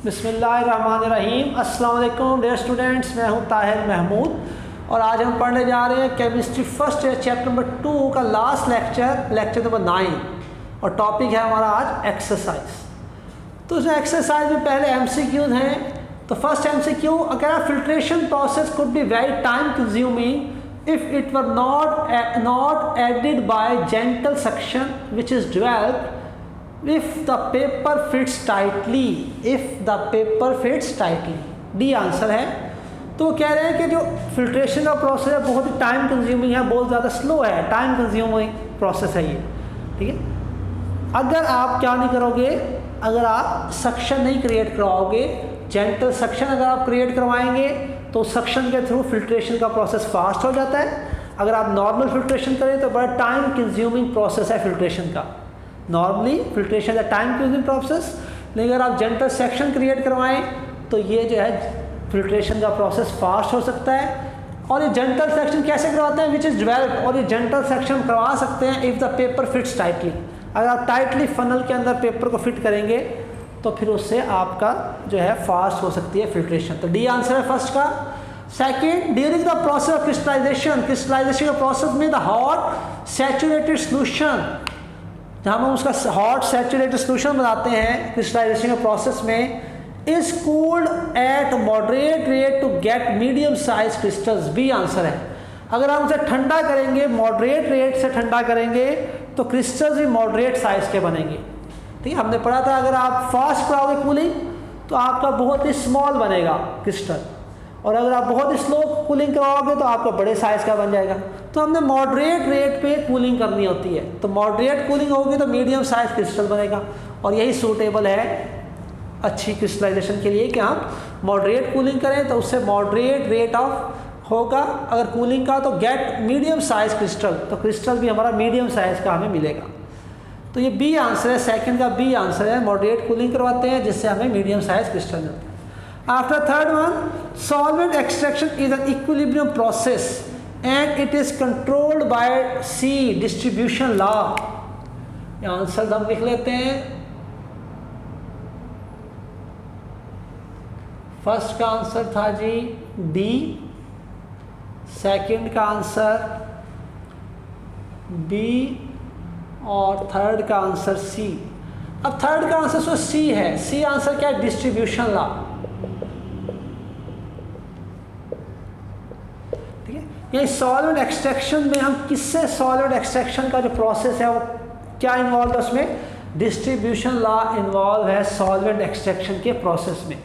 बिस्मिल्लाहिर्रहमानिर्रहीम। अस्सलाम वालेकुम डियर स्टूडेंट्स, मैं हूं ताहिर महमूद और आज हम पढ़ने जा रहे हैं केमिस्ट्री फर्स्ट चैप्टर नंबर 2 का लास्ट लेक्चर नंबर 9 और टॉपिक है हमारा आज एक्सरसाइज। तो इस एक्सरसाइज में पहले एमसीक्यूज हैं। तो फर्स्ट एमसीक्यू, अगर filtration process could be very time consuming if it were not aided by gentle suction which is developed if the paper fits tightly, if the paper fits tightly। D answer है। तो कह रहे हैं कि जो filtration का process है बहुत ही टाइम कंज्यूमिंग है, बहुत ज़्यादा स्लो है, टाइम कंज्यूमिंग प्रोसेस है ये, ठीक है। अगर आप क्या नहीं करोगे, अगर आप सक्शन नहीं क्रिएट करवाओगे, जेंटल सक्शन अगर आप क्रिएट करवाएंगे तो सक्शन के थ्रू फिल्ट्रेशन का प्रोसेस फास्ट हो जाता है। अगर आप नॉर्मल फिल्ट्रेशन करें तो बड़ा टाइम कंज्यूमिंग प्रोसेस है फिल्ट्रेशन का। नॉर्मली फिल्ट्रेशन है टाइम कंज्यूमिंग प्रोसेस, लेकिन अगर आप जेंटल सेक्शन क्रिएट करवाएं तो ये जो है फिल्ट्रेशन का प्रोसेस फास्ट हो सकता है। और ये जेंटल सेक्शन कैसे करवाते हैं, विच इज़ डेवलप्ड, और ये जेंटल सेक्शन करवा सकते हैं if the paper fits tightly. अगर आप टाइटली फनल के अंदर पेपर को फिट करेंगे तो फिर उससे आपका जो है फास्ट हो सकती है फिल्ट्रेशन। तो डी आंसर है फर्स्ट का। Second, during the process of crystallization का प्रोसेस में द हॉट सैचुरेटेड सोल्यूशन, जहाँ हम उसका हॉट सैचुरेटेड सोल्यूशन बनाते हैं क्रिस्टलाइजेशन के प्रोसेस में, is cooled at moderate rate to get medium size crystals. B answer है। अगर हम उसे ठंडा करेंगे, मॉडरेट रेट से ठंडा करेंगे तो क्रिस्टल्स भी मॉडरेट साइज के बनेंगे, ठीक है। हमने पढ़ा था अगर आप फास्ट कराओगे कूलिंग तो आपका बहुत ही स्मॉल बनेगा क्रिस्टल, और अगर आप बहुत ही स्लो कूलिंग करवाओगे तो आपका बड़े साइज़ का बन जाएगा। तो हमने मॉडरेट रेट पे कूलिंग करनी होती है, तो मॉडरेट कूलिंग होगी तो मीडियम साइज क्रिस्टल बनेगा, और यही सूटेबल है अच्छी क्रिस्टलाइजेशन के लिए कि हम मॉडरेट कूलिंग करें तो उससे मॉडरेट रेट ऑफ होगा अगर कूलिंग का, तो गेट मीडियम साइज क्रिस्टल, तो क्रिस्टल भी हमारा मीडियम साइज का हमें मिलेगा। तो ये बी आंसर है, सेकेंड का बी आंसर है। मॉडरेट कूलिंग करवाते हैं जिससे हमें मीडियम साइज क्रिस्टल मिलता है। After third one, solvent extraction is an equilibrium process and it is controlled by C distribution law। ये आंसर हम लिख लेते हैं। फर्स्ट का आंसर था जी डी, सेकंड का आंसर बी और थर्ड का आंसर सी। अब थर्ड का आंसर तो सी है। सी आंसर क्या है, डिस्ट्रीब्यूशन लॉ। ये सॉलिड एक्सट्रैक्शन में हम किससे, सॉलिड एक्सट्रैक्शन का जो प्रोसेस है वो क्या इन्वॉल्व है उसमें, डिस्ट्रीब्यूशन लॉ इन्वॉल्व है सॉल्वेंट एक्सट्रैक्शन के प्रोसेस में।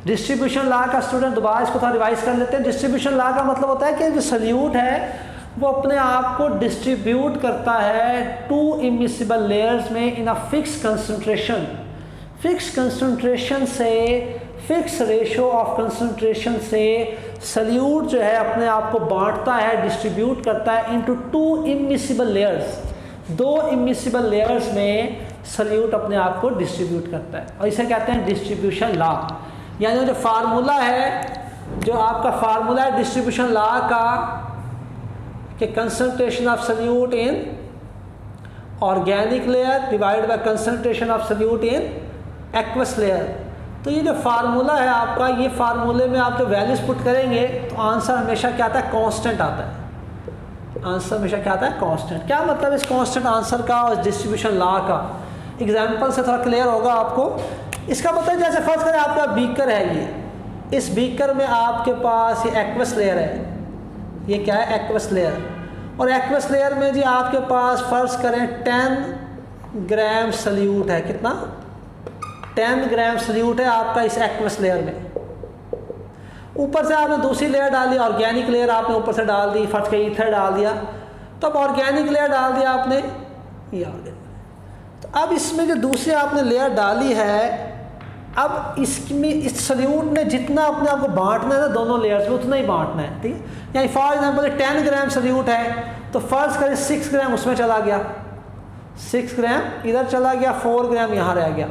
डिस्ट्रीब्यूशन लॉ का स्टूडेंट दोबारा इसको थोड़ा रिवाइज कर लेते हैं। डिस्ट्रीब्यूशन लॉ का मतलब होता है कि जो सल्यूट है वो अपने आप को डिस्ट्रीब्यूट करता है टू इमिसिबल लेयर्स में in a fix concentration. Fix concentration से, फिक्स रेशो ऑफ कंसंट्रेशन से सल्यूट जो है अपने आप को बांटता है, डिस्ट्रीब्यूट करता है इनटू टू इमिसिबल लेयर्स। दो इमिसिबल लेयर्स में सल्यूट अपने आप को डिस्ट्रीब्यूट करता है, और इसे कहते हैं डिस्ट्रीब्यूशन लॉ। यानी जो फार्मूला है, जो आपका फार्मूला है डिस्ट्रीब्यूशन लॉ का, कि concentration of solute in organic layer divide by concentration of solute in aqueous layer. तो ये जो फार्मूला है आपका, ये फार्मूले में आप जो वैल्यूज पुट करेंगे तो आंसर हमेशा क्या आता है, कांस्टेंट आता है। आंसर हमेशा क्या आता है, कांस्टेंट। क्या मतलब इस कांस्टेंट आंसर का और डिस्ट्रीब्यूशन लॉ का, एग्जांपल से थोड़ा क्लियर होगा आपको। इसका मतलब जैसे फर्स्ट करें आपका बीकर है, ये इस बीकर में आपके पास ये एक्वस लेयर है, ये क्या है, एक्वस लेयर। और एक्वस लेयर में जी आपके पास फर्ज करें 10 ग्राम सल्यूट है। कितना, 10 ग्राम सल्यूट है आपका इस एक्वस लेयर में। ऊपर से आपने दूसरी लेयर डाली, ऑर्गेनिक लेयर आपने ऊपर से डाल दी, फर्स्ट का ईथर डाल दिया, तो अब ऑर्गेनिक लेयर डाल दिया आपने, ये ऑर्गेनिक। तो अब इसमें जो दूसरी आपने लेयर डाली है, अब इसमें इस सल्यूट ने जितना अपने आप को बांटना है ना दोनों लेयर्स में, उतना ही बांटना है, ठीक है। यानी फॉर एग्जाम्पल 10 ग्राम सल्यूट है तो फर्ज करें 6 ग्राम उसमें चला गया, 6 ग्राम इधर चला गया, 4 ग्राम यहाँ रह गया।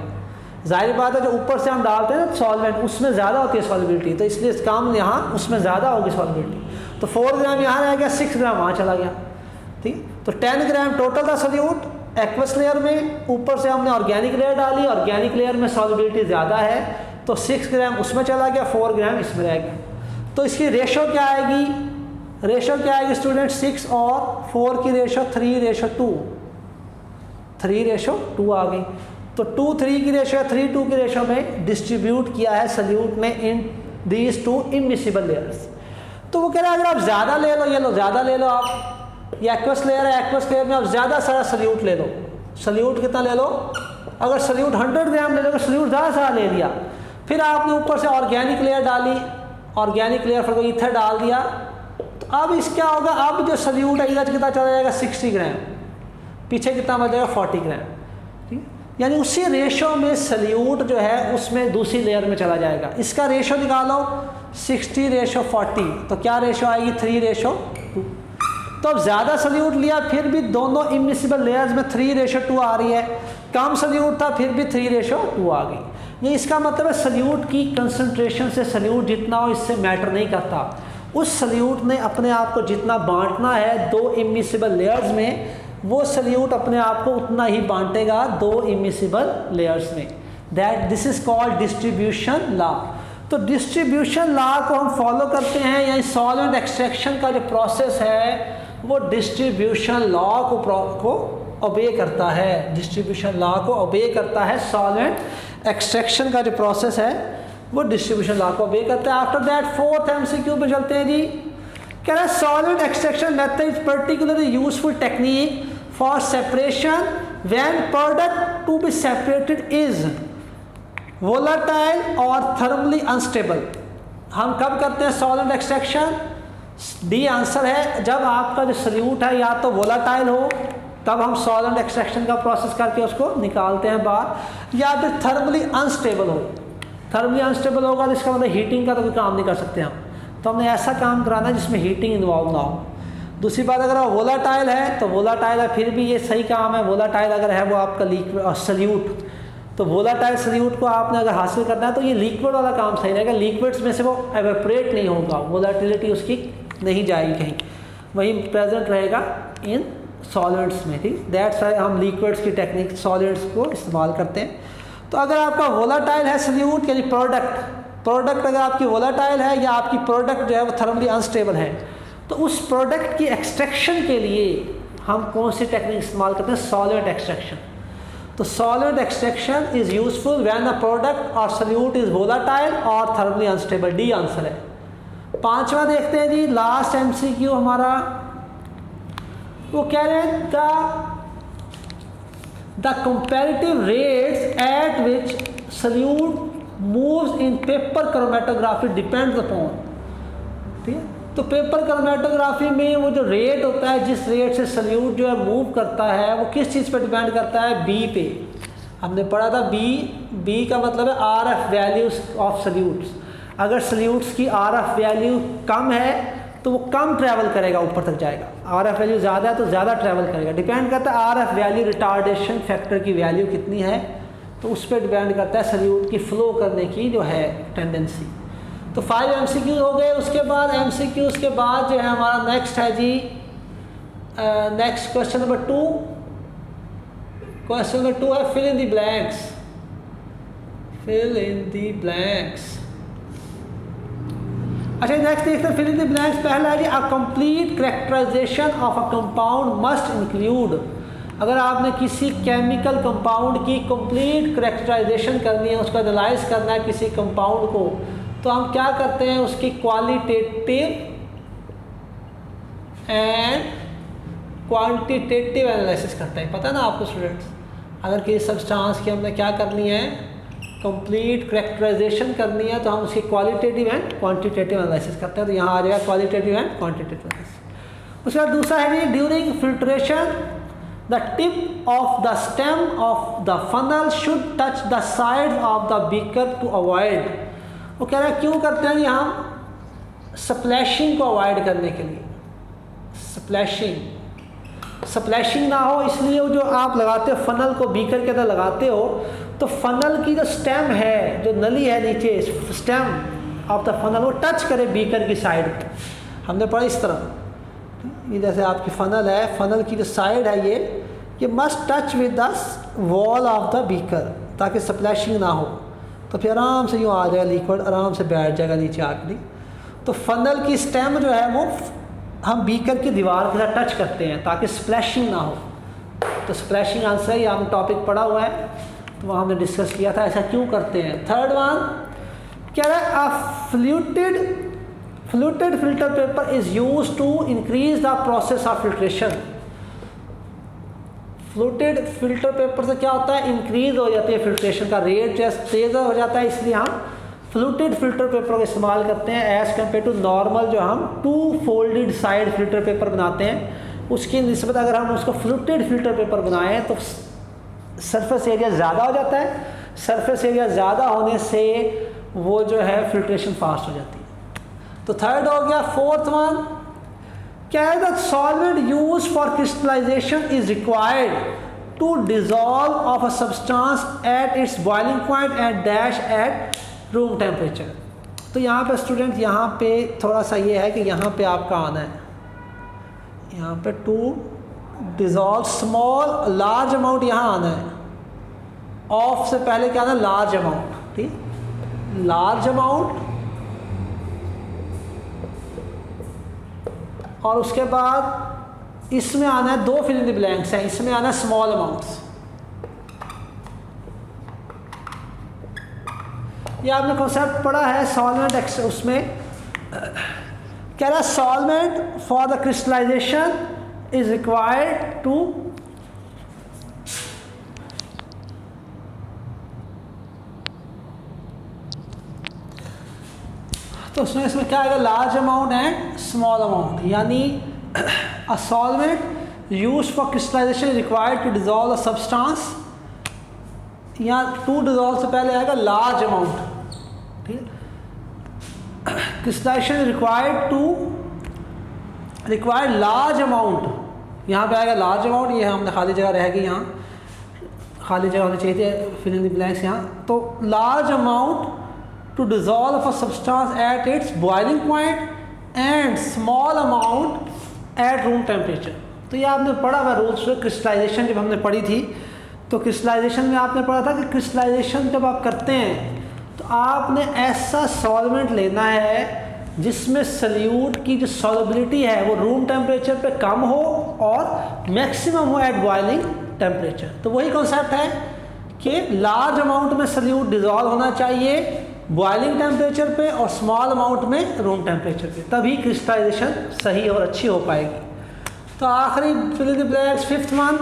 जाहिर बात है जो ऊपर से हम डालते हैं ना सॉल्वेंट, उसमें ज़्यादा होती है सॉल्युबिलिटी, तो इसलिए इस काम यहाँ उसमें ज़्यादा होगी सॉल्युबिलिटी। तो 4 ग्राम यहाँ रह गया, 6 ग्राम वहाँ चला गया, ठीक। तो 10 ग्राम टोटल था सल्यूट, एक्वस लेयर में, ऊपर से हमने ऑर्गेनिक लेयर डाली, ऑर्गेनिक लेयर में सॉल्युबिलिटी ज़्यादा है तो 6 ग्राम उसमें चला गया, 4 ग्राम इसमें रह गया। तो इसकी रेशो क्या आएगी, रेशो क्या आएगी स्टूडेंट, 6 और 4 की रेशो 3:2, 3:2 आ गई। तो 2:3 की रेशो, 3:2 की रेशो में डिस्ट्रीब्यूट किया है सल्यूट में इन दीज 2 इमिसिबल लेयर्स। तो वो कह रहा है अगर आप ज़्यादा ले लो, ये लो ज़्यादा ले लो आप, ये एक्वस लेयर है, एक्वस लेयर में आप ज़्यादा सारा सल्यूट ले लो। सल्यूट कितना ले लो, अगर सल्यूट 100 ग्राम ले लो, अगर सल्यूट ज़्यादा सारा ले लिया, फिर आपने ऊपर से ऑर्गेनिक लेयर डाली, ऑर्गेनिक लेयर फिर ईथर डाल दिया, तो अब इस क्या होगा, अब जो सल्यूट है इधर कितना चला जाएगा 60 ग्राम, पीछे कितना बच जाएगा 40 ग्राम, ठीक है। यानी उसी रेशो में सल्यूट जो है उसमें दूसरी लेयर में चला जाएगा। इसका रेशो निकालो 60:40, तो क्या रेशो आएगी 3:2। तो अब ज़्यादा सल्यूट लिया फिर भी दोनों इमिसिबल लेयर्स में 3:2 आ रही है, कम सल्यूट था फिर भी 3:2 आ गई। ये इसका मतलब है सल्यूट की कंसंट्रेशन से सल्यूट जितना हो इससे मैटर नहीं करता, उस सल्यूट ने अपने आप को जितना बांटना है 2 इमिसिबल लेयर्स में, वो सल्यूट अपने आप को उतना ही बांटेगा 2 इमिसिबल लेयर्स में। That this is called distribution law. तो डिस्ट्रीब्यूशन लॉ को हम फॉलो करते हैं, यानी सॉल्वेंट एक्सट्रैक्शन का जो प्रोसेस है वो डिस्ट्रीब्यूशन लॉ को ओबे करता है, डिस्ट्रीब्यूशन लॉ को ओबे करता है। सॉल्वेंट एक्सट्रैक्शन का जो प्रोसेस है वो डिस्ट्रीब्यूशन लॉ को ओबे करता है। आफ्टर दैट 4th MCQ पे चलते हैं जी। कह रहा है solvent extraction method is particularly useful technique for separation when product to be separated is volatile और थर्मली अनस्टेबल। हम कब करते हैं सॉल्वेंट एक्सट्रैक्शन, डी आंसर है जब आपका जो सल्यूट है या तो वोलाटाइल हो, तब हम सॉल्वेंट एक्सट्रैक्शन का प्रोसेस करके उसको निकालते हैं बाहर, या फिर थर्मली अनस्टेबल हो। थर्मली अनस्टेबल होगा तो इसका मतलब हीटिंग का तो कोई काम नहीं कर सकते हम, तो हमने ऐसा काम कराना है जिसमें हीटिंग इन्वॉल्व ना हो। दूसरी बात, अगर वो वोलाटाइल है तो वोलाटाइल है फिर भी ये सही काम है। वोलाटाइल अगर है वो आपका लिक्विड और सल्यूट, तो वोलाटाइल सल्यूट को आपने अगर हासिल करना है तो ये लिक्विड वाला काम सही रहेगा। लिक्विड्स में से वो एवेपोरेट नहीं होगा, वोलाटिलिटी उसकी नहीं जाएगी कहीं, वही प्रेजेंट रहेगा इन सॉलिड्स में, ठीक। दैट्स वाई हम लिक्विड्स की टेक्निक सॉलिड्स को इस्तेमाल करते हैं। तो अगर आपका वोलाटाइल है सल्यूट यानी प्रोडक्ट अगर आपकी वोलाटाइल है या आपकी प्रोडक्ट जो है वो थर्मली अनस्टेबल है, तो उस प्रोडक्ट की एक्सट्रैक्शन के लिए हम कौन सी टेक्निक इस्तेमाल करते हैं, सॉल्वेंट एक्सट्रैक्शन। तो solvent extraction is useful when a product और सल्यूट इज वोलाटाइल और थर्मली अनस्टेबल, डी आंसर है। 5वां देखते हैं जी, लास्ट MCQ हमारा, वो कह रहे हैं the comparative rates at which solute moves in paper chromatography depends upon, ठीक है। तो पेपर क्रोमेटोग्राफी में वो जो रेट होता है, जिस रेट से सल्यूट जो है मूव करता है, वो किस चीज़ पे डिपेंड करता है, बी पे। हमने पढ़ा था बी का मतलब है RF वैल्यूज ऑफ सल्यूट्स। अगर सल्यूट्स की RF वैल्यू कम है तो वो कम ट्रैवल करेगा, ऊपर तक जाएगा। RF वैल्यू ज़्यादा है तो ज़्यादा ट्रैवल करेगा। डिपेंड करता है RF वैल्यू, रिटार्डेशन फैक्टर की वैल्यू कितनी है, तो उस पर डिपेंड करता है सल्यूट की फ्लो करने की जो है टेंडेंसी। तो 5 MCQ हो गए। उसके बाद MCQ के बाद जो है हमारा नेक्स्ट है जी, next question number 2। Question number 2 है fill in the blanks, fill in the blanks. अच्छा नेक्स्ट देखते हैं फिल इन द ब्लैंक्स। पहला है जी, a complete characterization of a compound must include. अगर आपने किसी केमिकल कंपाउंड की कंप्लीट कैरेक्टराइजेशन करनी है, उसका एनालाइज करना है किसी कंपाउंड को, तो हम क्या करते हैं, उसकी क्वालिटेटिव एंड क्वांटिटेटिव एनालिसिस करते हैं। पता है ना आपको स्टूडेंट्स, अगर किसी सब्सटेंस की हमने क्या करनी है, कंप्लीट कैरेक्टराइजेशन करनी है, तो हम उसकी क्वालिटेटिव एंड क्वांटिटेटिव एनालिसिस करते हैं। तो यहाँ आ जाएगा क्वालिटेटिव एंड क्वांटिटेटिव एनालिसिस। उसके बाद दूसरा है जी, during filtration the tip of the stem of the funnel should touch the sides of the beaker to avoid. वो कह रहा है क्यों करते हैं, हम स्प्लैशिंग को अवॉइड करने के लिए। स्प्लैशिंग ना हो इसलिए वो जो आप लगाते हो फनल को बीकर के अंदर लगाते हो, तो फनल की जो स्टेम है, जो नली है नीचे, स्टेम ऑफ द फनल, वो टच करे बीकर की साइड पे। हमने पढ़ा इस तरह, ये जैसे आपकी फनल है, फनल की जो साइड है ये must touch with the wall of the beaker, ताकि स्प्लैशिंग ना हो। तो फिर आराम से यूँ आ जाएगा लिक्विड, आराम से बैठ जाएगा नीचे आकर। तो फनल की स्टेम जो है वो हम बीकर की दीवार के साथ टच करते हैं ताकि स्प्लैशिंग ना हो। तो स्प्लैशिंग आंसर है, ये आपने टॉपिक पढ़ा हुआ है, तो वहाँ हमने डिस्कस किया था ऐसा क्यों करते हैं। थर्ड वन क्या है, a fluted filter paper is use to increase the process of filtration. Fluted filter paper से क्या होता है, इंक्रीज हो जाती है फिल्ट्रेशन का रेट, जैसे तेज़ हो जाता है, इसलिए हम फ्लूटेड फिल्टर पेपर का इस्तेमाल करते हैं एज़ कम्पेयर टू नॉर्मल जो हम 2 फोल्डेड साइड फिल्टर पेपर बनाते हैं, उसकी निस्बत अगर हम उसको फ्लूटेड फिल्टर पेपर बनाएं तो सरफेस एरिया ज़्यादा हो जाता है। सरफेस एरिया ज़्यादा होने से वो जो है फिल्ट्रेशन फास्ट हो जाती है। तो थर्ड हो गया। फोर्थ वन क्या है, the solvent use for crystallization is required to dissolve of a substance at its boiling point and dash at room temperature. तो यहाँ पे स्टूडेंट यहाँ पे थोड़ा सा ये है कि यहाँ पे आपका आना है, यहाँ पे to dissolve small large amount यहाँ आना है, ऑफ से पहले क्या आना है लार्ज अमाउंट, ठीक, लार्ज अमाउंट, और उसके बाद इसमें आना है 2 फिल इन द ब्लैंक्स हैं, इसमें आना है स्मॉल अमाउंट्स। ये आपने कॉन्सेप्ट पढ़ा है सॉल्वेंट, उसमें कह रहा है solvent for the crystallization is required to तो उसमें इसमें क्या आएगा large amount and small amount, यानी a solvent use for crystallization required to dissolve a substance, या टू डिजॉल्व से पहले आएगा लार्ज अमाउंट, ठीक है। क्रिस्टलाइजेशन रिक्वायर्ड लार्ज अमाउंट, यहाँ पे आएगा लार्ज अमाउंट, ये हमने खाली जगह रह गई, यहाँ खाली जगह होनी चाहिए थी फिल इन द ब्लैंक्स यहाँ। तो large amount to dissolve a substance at its boiling point and small amount at room temperature। तो ये आपने पढ़ा हुआ रूल्स। क्रिस्टलाइजेशन जब हमने पढ़ी थी तो क्रिस्टलाइजेशन में आपने पढ़ा था कि क्रिस्टलाइजेशन जब आप करते हैं तो आपने ऐसा सॉल्वेंट लेना है जिसमें सल्यूट की जो सॉल्युबिलिटी है वो रूम टेम्परेचर पे कम हो और मैक्सिमम हो एट बॉइलिंग टेम्परेचर। तो वही कॉन्सेप्ट है कि लार्ज अमाउंट में सल्यूट डिजॉल्व होना चाहिए बॉइलिंग टेम्परेचर पे और स्मॉल अमाउंट में रूम टेम्परेचर पे, तभी क्रिस्टलाइजेशन सही और अच्छी हो पाएगी। तो आखिरी fill in the blanks fifth one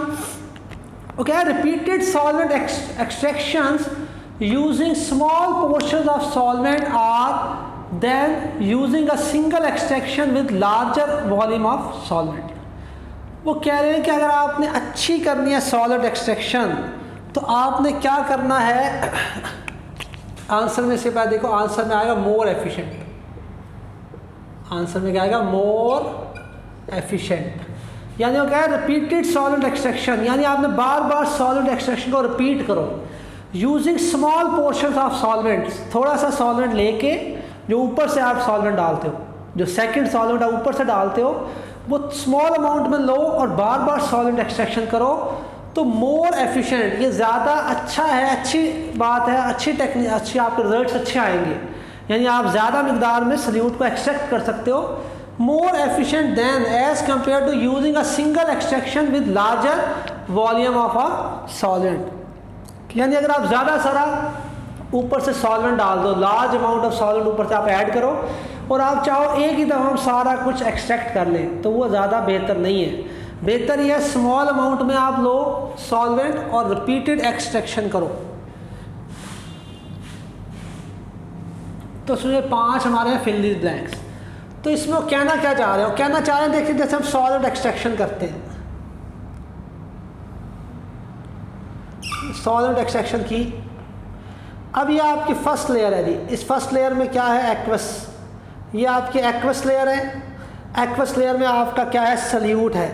okay, repeated solvent extractions using small portions of solvent are than using a single extraction with larger volume of solvent. वो कह रहे हैं कि अगर आपने अच्छी करनी है सॉलिड एक्सट्रैक्शन तो आपने क्या करना है, आंसर में से पहले देखो, आंसर में आएगा मोर एफिशिएंट, आंसर में क्या आएगा मोर एफिशिएंट, यानी वो क्या है रिपीटेड सॉलिड एक्सट्रैक्शन, यानी आपने बार बार सॉलिड एक्सट्रैक्शन को रिपीट करो using small portions of solvents. थोड़ा सा सॉल्वेंट लेके जो ऊपर से आप सॉल्वेंट डालते हो, जो सेकंड सॉल्वेंट आप ऊपर से डालते हो वो स्मॉल अमाउंट में लो और बार बार सॉलिड एक्सट्रैक्शन करो, तो मोर एफिशिएंट, ये ज़्यादा अच्छा है, अच्छी बात है, अच्छी टेक्निक, अच्छी आपके रिजल्ट्स अच्छे आएंगे, यानी आप ज़्यादा मिकदार में सल्यूट को एक्सट्रैक्ट कर सकते हो। More efficient than as compare to using a single extraction with larger volume of a solvent, यानी अगर आप ज़्यादा सारा ऊपर से सॉल्वेंट डाल दो, लार्ज अमाउंट ऑफ सॉल्वेंट ऊपर से आप ऐड करो और आप चाहो एक ही दफ़ा हम सारा कुछ एक्सट्रैक्ट कर लें, तो वो ज़्यादा बेहतर नहीं है। बेहतर यह स्मॉल अमाउंट में आप लो सॉल्वेंट और रिपीटेड एक्सट्रैक्शन करो। तो सुनिए 5 हमारे हैं फिल द ब्लैंक्स। तो इसमें वो कहना क्या चाह रहे हो, कहना चाह रहे हैं देखिए जैसे हम सॉलिड एक्सट्रैक्शन करते हैं, सॉलिड एक्सट्रैक्शन की, अब ये आपकी फर्स्ट लेयर है जी, इस फर्स्ट लेयर में क्या है एक्वस, ये आपकी एक्वस लेयर है, एक्वस लेयर में आपका क्या है सल्यूट है,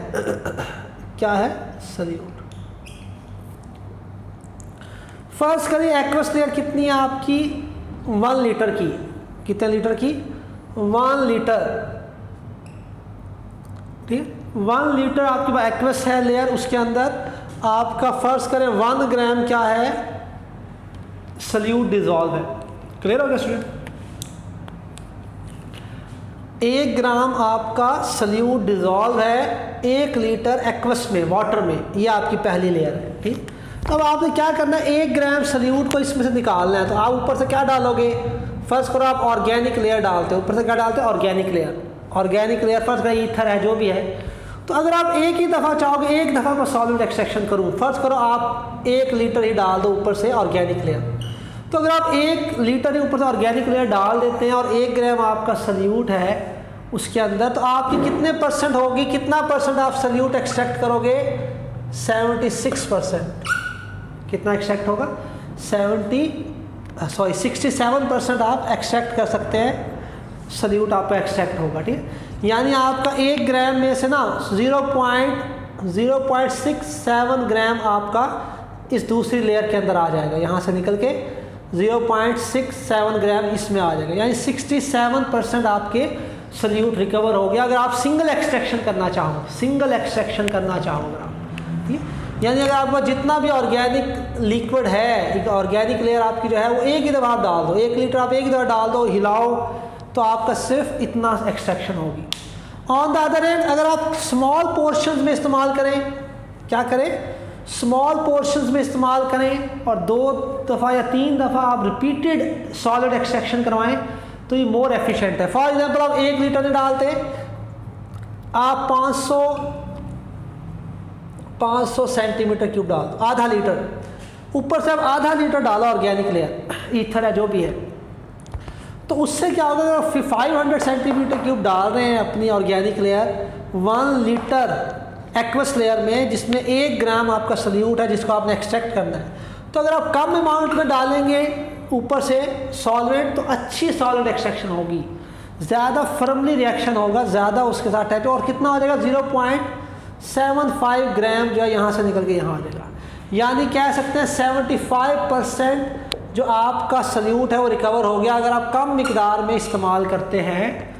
क्या है सल्यूट। फर्स्ट करिए एक्वस लेयर कितनी है आपकी 1 लीटर की, कितने लीटर की 1 लीटर, ठीक 1 लीटर आपके पास एक्वस है लेयर, उसके अंदर आपका फर्स्ट करें 1 ग्राम क्या है सल्यूट डिजॉल्व है। क्लियर हो गया स्टूडेंट? 1 ग्राम आपका सल्यूट डिजॉल्व है 1 लीटर एक्वस में, वाटर में, ये आपकी पहली लेयर है। ठीक, अब आपने क्या करना है, 1 ग्राम सल्यूट को इसमें से निकालना है। तो आप ऊपर से क्या डालोगे, फर्स्ट करो आप ऑर्गेनिक लेयर डालते हो, ऊपर से क्या डालते हो, organic layer. Organic layer first करो ईथर है जो भी है। तो अगर आप एक ही दफ़ा चाहोगे, एक दफ़ा मैं सॉल्वेंट एक्सट्रैक्शन करूँ, फर्स्ट करो आप 1 लीटर ही डाल दो ऊपर से ऑर्गेनिक लेयर। तो अगर आप 1 लीटर ही ऊपर से ऑर्गेनिक लेयर डाल देते हैं और 1 ग्राम आपका सल्यूट है उसके अंदर, तो आपकी कितने परसेंट होगी, कितना परसेंट आप सल्यूट एक्सट्रैक्ट करोगे, 76%। कितना एक्सट्रैक्ट होगा, 67% आप एक्सट्रैक्ट कर सकते हैं, सल्यूट आपका एक्सट्रैक्ट होगा। ठीक, यानी आपका 1 ग्राम में से ना 0.067 ग्राम आपका इस दूसरी लेयर के अंदर आ जाएगा, यहाँ से निकल के 0.67 ग्राम इसमें आ जाएगा, यानी 67% आपके सल्यूट रिकवर हो गया। अगर आप सिंगल एक्सट्रैक्शन करना चाहो, सिंगल एक्सट्रैक्शन करना चाहो अगर आप, ठीक, यानी अगर आपका जितना भी ऑर्गेनिक लिक्विड है, ऑर्गेनिक लेयर आपकी जो है वो एक ही दफ़ा आप डाल दो, 1 लीटर आप एक ही दफ़ा डाल दो, हिलाओ, तो आपका सिर्फ इतना एक्सट्रैक्शन होगी। ऑन द अदर एंड अगर आप स्मॉल पोर्शंस में इस्तेमाल करें, क्या करें, स्मॉल पोर्शंस में इस्तेमाल करें और 2 दफ़ा या 3 दफ़ा आप रिपीटेड सॉलिड एक्सट्रैक्शन करवाएं, तो ये मोर एफिशिएंट है। फॉर एग्जांपल आप 1 लीटर नहीं डालते, आप 500 सेंटीमीटर क्यूब डाल दो, आधा लीटर, ऊपर से आप आधा लीटर डालो ऑर्गेनिक लेयर, ईथर है जो भी है, तो उससे क्या होगा, अगर 500 सेंटीमीटर क्यूब डाल रहे हैं अपनी organic layer 1 litre aqueous layer में, जिसमें 1 ग्राम आपका सल्यूट है जिसको आपने एक्सट्रैक्ट करना है, तो अगर आप कम अमाउंट में डालेंगे ऊपर से सॉल्वेंट, तो अच्छी सॉलिड एक्सट्रैक्शन होगी, ज़्यादा फर्मली रिएक्शन होगा, ज़्यादा उसके साथ अटैच, और कितना हो जाएगा, 0.75 ग्राम जो है यहाँ से निकल के यहाँ आ जाएगा। यानी कह सकते हैं 75% जो आपका सल्यूट है वो रिकवर हो गया। अगर आप कम मिकदार में इस्तेमाल करते हैं,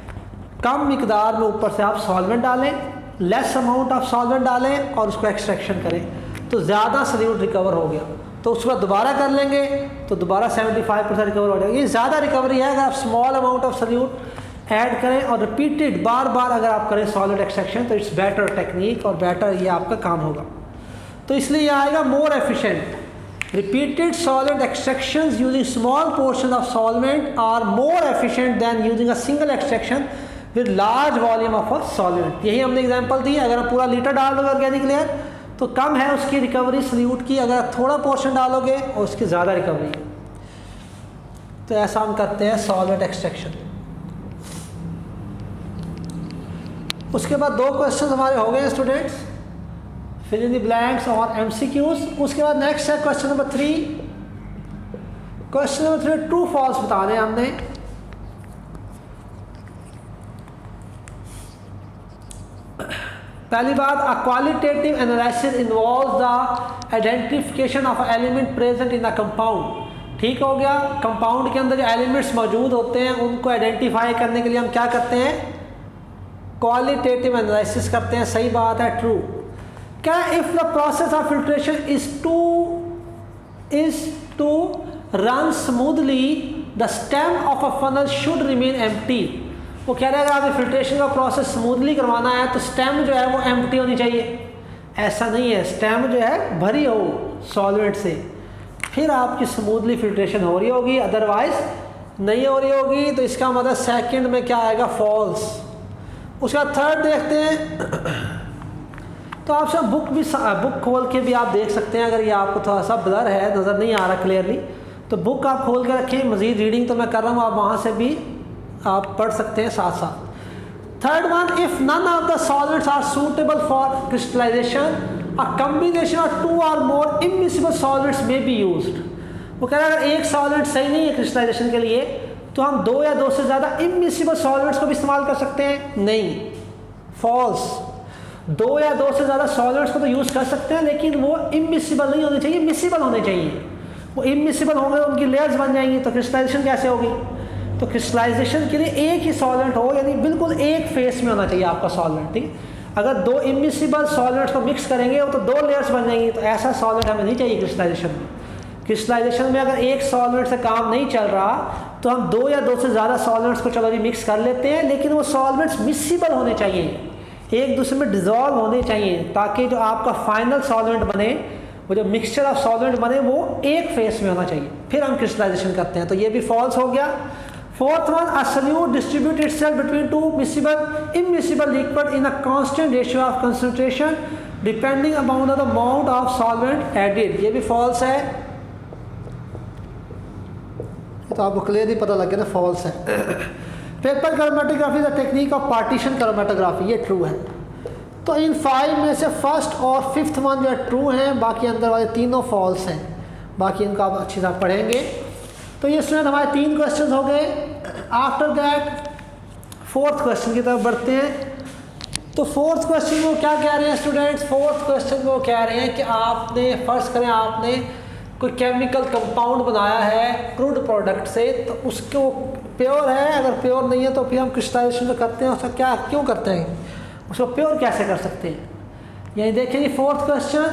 कम मिकदार में ऊपर से आप सॉल्वेंट डालें, लेस अमाउंट ऑफ सॉल्वेंट डालें और उसको एक्सट्रैक्शन करें, तो ज़्यादा सल्यूट रिकवर हो गया। तो उसके बाद दोबारा कर लेंगे तो दोबारा 75% रिकवर हो जाएगा। ये ज़्यादा रिकवरी है अगर आप small amount of solute add करें और रिपीटेड बार बार अगर आप करें सॉलिड एक्सट्रैक्शन, तो इट्स बेटर टेक्निक और बेटर ये आपका काम होगा। तो इसलिए ये आएगा more efficient. Repeated solid extractions using small portion of solvent are more efficient than using a single extraction with large volume of a solvent। यही हमने एग्जांपल दी। अगर आप पूरा लीटर डाल दोगे ऑर्गेनिक लेयर तो कम है उसकी रिकवरी सल्यूट की, अगर आप थोड़ा पोर्शन डालोगे और उसकी ज़्यादा रिकवरी है। तो ऐसा हम करते हैं सॉल्वेंट एक्सट्रैक्शन। उसके बाद 2 क्वेश्चन हमारे हो गए students, fill in the blanks और MCQs। उसके बाद नेक्स्ट है question number 3। Question number 3 true false बताने हैं हमने। पहली बात, a qualitative analysis involves the identification of element present in the compound. ठीक हो गया, कंपाउंड के अंदर जो एलिमेंट्स मौजूद होते हैं उनको आइडेंटिफाई करने के लिए हम क्या करते हैं, क्वालिटेटिव एनालिसिस करते हैं। सही बात है, ट्रू। क्या if the process of filtration is to run smoothly the stem of a funnel should remain empty. वो कह रहा है अगर आपने फिल्ट्रेशन का प्रोसेस स्मूथली करवाना है तो स्टेम जो है वो एम्प्टी होनी चाहिए। ऐसा नहीं है, स्टेम जो है भरी हो सॉल्वेंट से, फिर आपकी स्मूथली फिल्ट्रेशन हो रही होगी, अदरवाइज नहीं हो रही होगी। तो इसका मतलब सेकंड में क्या आएगा, फॉल्स। उसके बाद थर्ड देखते हैं। तो आप सब बुक खोल के भी आप देख सकते हैं। अगर ये आपको थोड़ा सा ब्लर है, नज़र नहीं आ रहा क्लियरली, तो बुक आप खोल के रखें। मज़ीद रीडिंग तो मैं कर रहा हूँ, आप वहाँ से भी आप पढ़ सकते हैं साथ साथ। Third one, if none of the solids are suitable for crystallization a combination of 2 or more immiscible solids may be used. वो कह रहा है अगर एक सॉलिड सही नहीं है क्रिस्टलाइजेशन के लिए तो हम 2 या 2 से ज़्यादा इमिसिबल सॉलिड्स को भी इस्तेमाल कर सकते हैं। नहीं, फॉल्स। 2 या 2 से ज़्यादा सॉलिड्स को तो यूज़ कर सकते हैं, लेकिन वो इमिसिबल नहीं होने चाहिए, मिसिबल होने चाहिए। वो इमिसिबल होंगे तो उनकी लेयर्स बन जाएंगी, तो क्रिस्टलाइजेशन कैसे होगी। तो क्रिस्टलाइजेशन के लिए एक ही सॉल्वेंट हो, यानी बिल्कुल एक फेस में होना चाहिए आपका सॉल्वेंट। ठीक, अगर 2 इमिसिबल सॉल्वेंट्स को मिक्स करेंगे तो 2 लेयर्स बन जाएंगी, तो ऐसा सॉल्वेंट हमें नहीं चाहिए क्रिस्टलाइजेशन में। क्रिस्टलाइजेशन में अगर एक सॉल्वेंट से काम नहीं चल रहा तो हम 2 या 2 से ज़्यादा सॉल्वेंट्स को चलो जी मिक्स कर लेते हैं, लेकिन वो सॉल्वेंट्स मिक्सिबल होने चाहिए, एक दूसरे में डिज़ोल्व होने चाहिए, ताकि जो आपका फाइनल सॉल्वेंट बने, वो जो मिक्सचर ऑफ सॉल्वेंट बने वो एक फेस में होना चाहिए, फिर हम क्रिस्टलाइजेशन करते हैं। तो ये भी फॉल्स हो गया। Fourth one, a solute distribute itself between two miscible immiscible liquid in a constant ratio of concentration depending upon the amount of solvent added. ये भी फॉल्स है। तो आपको क्लियरली पता लग गया ना, फॉल्स है। Paper chromatography the technique of partition chromatography, ये ट्रू है। तो इन 5 में से फर्स्ट और फिफ्थ वन जो है ट्रू हैं, बाकी अंदर वाले तीनों फॉल्स हैं। बाकी इनको आप अच्छी तरह पढ़ेंगे। तो ये स्टूडेंट हमारे 3 क्वेश्चन हो गए। आफ्टर दैट फोर्थ क्वेश्चन की तरफ बढ़ते हैं। तो फोर्थ क्वेश्चन को क्या कह रहे हैं स्टूडेंट्स? फोर्थ क्वेश्चन को कह रहे हैं कि आपने फर्ज करें आपने कोई केमिकल कंपाउंड बनाया है क्रूड प्रोडक्ट से, तो उसको प्योर है, अगर प्योर नहीं है तो फिर हम क्रिस्टलाइजेशन जो करते हैं उसका क्या क्यों करते हैं, उसको प्योर कैसे कर सकते हैं? यही देखिए जी फोर्थ क्वेश्चन,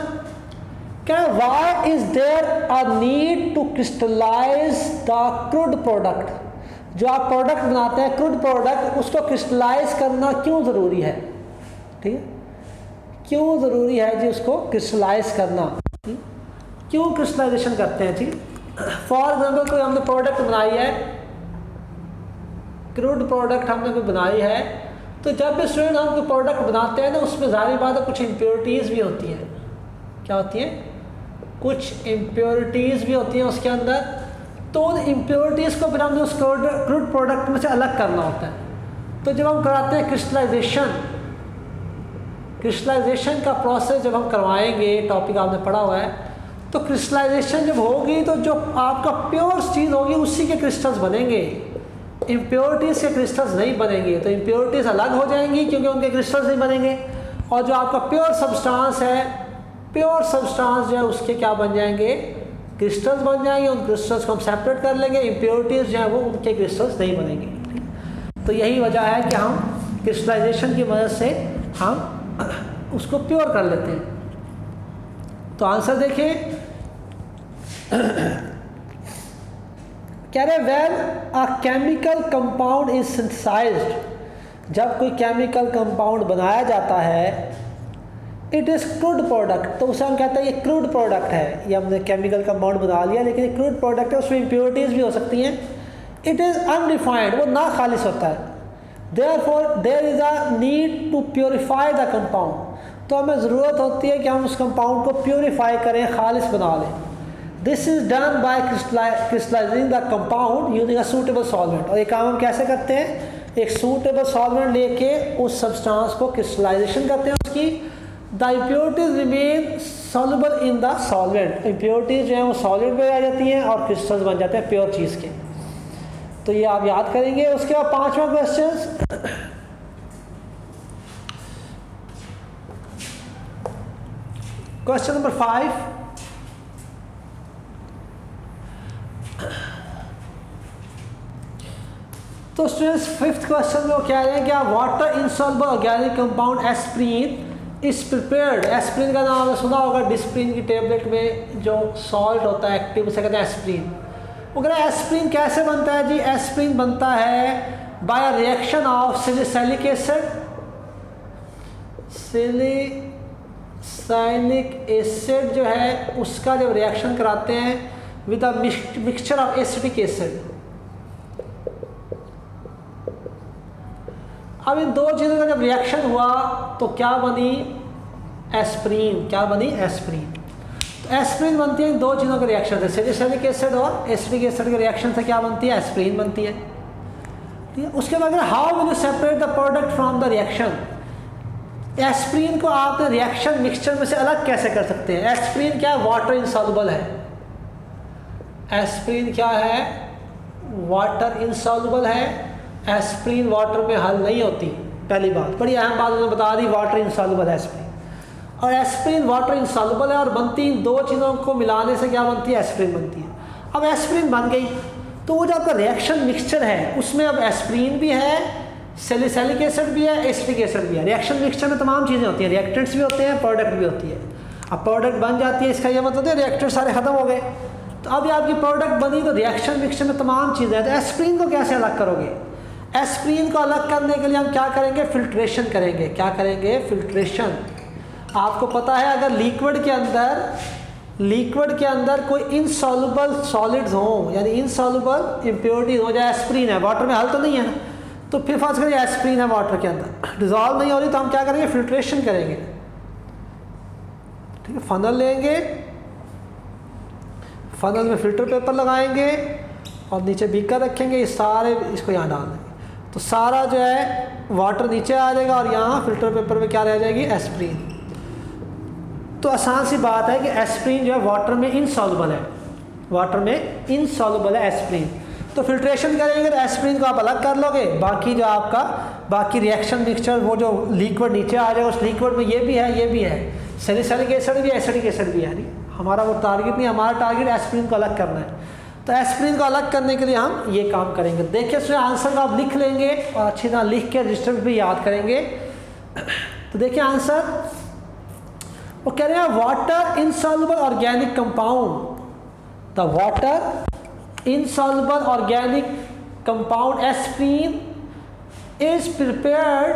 क्या why is there a need to crystallize the crude product? जो आप प्रोडक्ट बनाते हैं क्रूड प्रोडक्ट, उसको क्रिस्टलाइज करना क्यों ज़रूरी है? ठीक है, क्यों ज़रूरी है जी उसको क्रिस्टलाइज करना? क्यों क्रिस्टलाइजेशन करते हैं जी? फॉर एग्जाम्पल कोई हमने प्रोडक्ट बनाई है, क्रूड प्रोडक्ट हमने कोई बनाई है, तो जब भी स्टूडेंट हम कोई प्रोडक्ट बनाते हैं ना, उसमें जाहिर बात है कुछ इम्प्योरिटीज़ भी होती हैं। क्या होती हैं? कुछ इम्प्योरिटीज़ भी होती हैं उसके अंदर। तो उन इम्प्योरिटीज़ को फिर हमने उस क्रूड प्रोडक्ट में से अलग करना होता है। तो जब हम कराते हैं क्रिस्टलाइजेशन का प्रोसेस जब हम करवाएंगे, टॉपिक आपने पढ़ा हुआ है, तो क्रिस्टलाइजेशन जब होगी तो जो आपका प्योर चीज़ होगी उसी के क्रिस्टल्स बनेंगे, इम्प्योरिटीज़ के क्रिस्टल्स नहीं बनेंगे। तो इम्प्योरिटीज़ अलग हो जाएंगी क्योंकि उनके क्रिस्टल्स नहीं बनेंगे, और जो आपका प्योर सब्सटेंस है, प्योर सब्सटेंस जो है उसके क्या बन जाएंगे? क्रिस्टल्स बन जाएंगे। उन क्रिस्टल्स को हम सेपरेट कर लेंगे, इम्प्योरिटीज़ जो है वो उनके क्रिस्टल्स नहीं बनेंगे। तो यही वजह है कि हम क्रिस्टलाइजेशन की मदद से हम उसको प्योर कर लेते हैं। तो आंसर देखिए, कह रहे well a chemical compound is synthesized, जब कोई केमिकल कंपाउंड बनाया जाता है, इट इज़ क्रूड प्रोडक्ट, तो उसे हम कहते हैं ये क्रूड प्रोडक्ट है। ये हमने केमिकल कंपाउंड बना लिया लेकिन ये क्रूड प्रोडक्ट है, उसमें इम्प्योरिटीज़ भी हो सकती हैं। इट इज़ अनडिफाइंड, वो ना खालिश होता है। Therefore there is a need to purify the compound, तो हमें ज़रूरत होती है कि हम उस कंपाउंड को प्योरीफाई करें, खालिश बना लें। This is done by crystallizing the compound using a suitable solvent. और ये काम हम कैसे करते हैं? एक सूटेबल सॉल्वेंट लेके उस सब्सटेंस को क्रिस्टलाइजेशन करते हैं उसकी। The impurities remain soluble in the solvent, impurities जो है वो सॉलिड में आ जाती हैं और क्रिस्टल्स बन जाते हैं प्योर चीज़ के। तो ये आप याद करेंगे। उसके बाद 5वां क्वेश्चन, क्वेश्चन नंबर 5, तो स्टूडेंट्स 5th क्वेश्चन में वो कह रहे हैं कि water insoluble organic compound aspirin is prepared. Aspirin का नाम आपने सुना होगा, डिस्प्रीन की टेबलेट में जो सॉल्ट होता है एक्टिव, उसे कहते हैं एस्प्रीन। वो कह रहे हैं एस्प्रीन कैसे बनता है जी? एस्प्रीन बनता है by a reaction of salicylic acid, salicylic acid जो है उसका जब रिएक्शन कराते हैं with a mixture of acetic acid. अब इन दो चीज़ों का जब रिएक्शन हुआ तो क्या बनी? एस्प्रीन। क्या बनी? एस्प्रीन। तो एस्प्रीन बनती है इन दो चीज़ों के रिएक्शन से, सैलिसिलिक एसिड और एसिटिक एसिड के रिएक्शन से क्या बनती है? एस्प्रीन बनती है। ठीक है, उसके बाद how will you separate the product from the reaction? Aspirin को आप रिएक्शन मिक्सचर में से अलग कैसे कर सकते हैं? एस्प्रीन क्या है? वाटर इनसॉल्युबल है। एस्प्रीन क्या है? वाटर इनसॉल्युबल है। एस्प्रीन वाटर में हल नहीं होती, पहली बात, बड़ी अहम बात उन्होंने बता दी, वाटर इनसॉल्युबल है एस्प्रीन। और एस्प्रीन वाटर इनसॉल्युबल है और बनती इन दो चीज़ों को मिलाने से क्या बनती है? एस्प्रीन बनती है। अब एस्प्रीन बन गई तो वो जो आपका रिएक्शन मिक्सचर है उसमें अब एस्प्रीन भी है, सैलिसिलिक एसिड भी है, एसिटिक एसिड भी है। रिएक्शन मिक्सचर में तमाम चीज़ें होती हैं, रिएक्टेंट्स भी होते हैं, प्रोडक्ट भी होती है। अब प्रोडक्ट बन जाती है, इसका ये मतलब है रिएक्टेंट सारे ख़त्म हो गए। तो अब ये आपकी प्रोडक्ट बनी, तो रिएक्शन मिक्सचर में तमाम चीज़ें हैं। तो एस्प्रीन को कैसे अलग करोगे? एस्प्रीन को अलग करने के लिए हम क्या करेंगे? फिल्ट्रेशन करेंगे। क्या करेंगे? फिल्ट्रेशन। आपको पता है अगर लिक्विड के अंदर कोई इनसॉल्युबल सॉलिड्स हो, यानी इनसॉल्युबल इम्प्योरिटीज हो, जाए एस्प्रीन है, वाटर में हल तो नहीं है ना, तो फिर फर्स्ट करिए एस्प्रीन है वाटर के अंदर, डिजॉल्व नहीं हो रही, तो हम क्या करेंगे? फिल्ट्रेशन करेंगे। ठीक है, फनल लेंगे, फनल में फिल्टर पेपर लगाएंगे और नीचे बीकर रखेंगे, ये सारे इसको यहाँ डाल देंगे, तो सारा जो है वाटर नीचे आ जाएगा और यहाँ फिल्टर पेपर में क्या रह जाएगी? एस्प्रीन। तो आसान सी बात है कि एस्प्रीन जो है वाटर में इनसॉल्युबल है, वाटर में इनसॉल्युबल है एस्प्रीन। तो फिल्ट्रेशन करेंगे तो एस्प्रीन को आप अलग कर लोगे, बाकी जो आपका बाकी रिएक्शन मिक्सचर वो जो लिक्विड नीचे आ जाएगा, उस लिक्विड में ये भी है, सैलिसिलिक एसिड भी है, एसिडिक एसिड भी है। नहीं, हमारा वो टारगेट नहीं, हमारा टारगेट एस्प्रीन को अलग करना है। तो एस्प्रीन को अलग करने के लिए हम ये काम करेंगे। देखिए इसमें आंसर आप लिख लेंगे और अच्छी तरह लिख के रजिस्टर भी याद करेंगे। तो देखिए आंसर वो कह रहे हैं water insoluble organic compound, the water insoluble organic compound aspirin is prepared,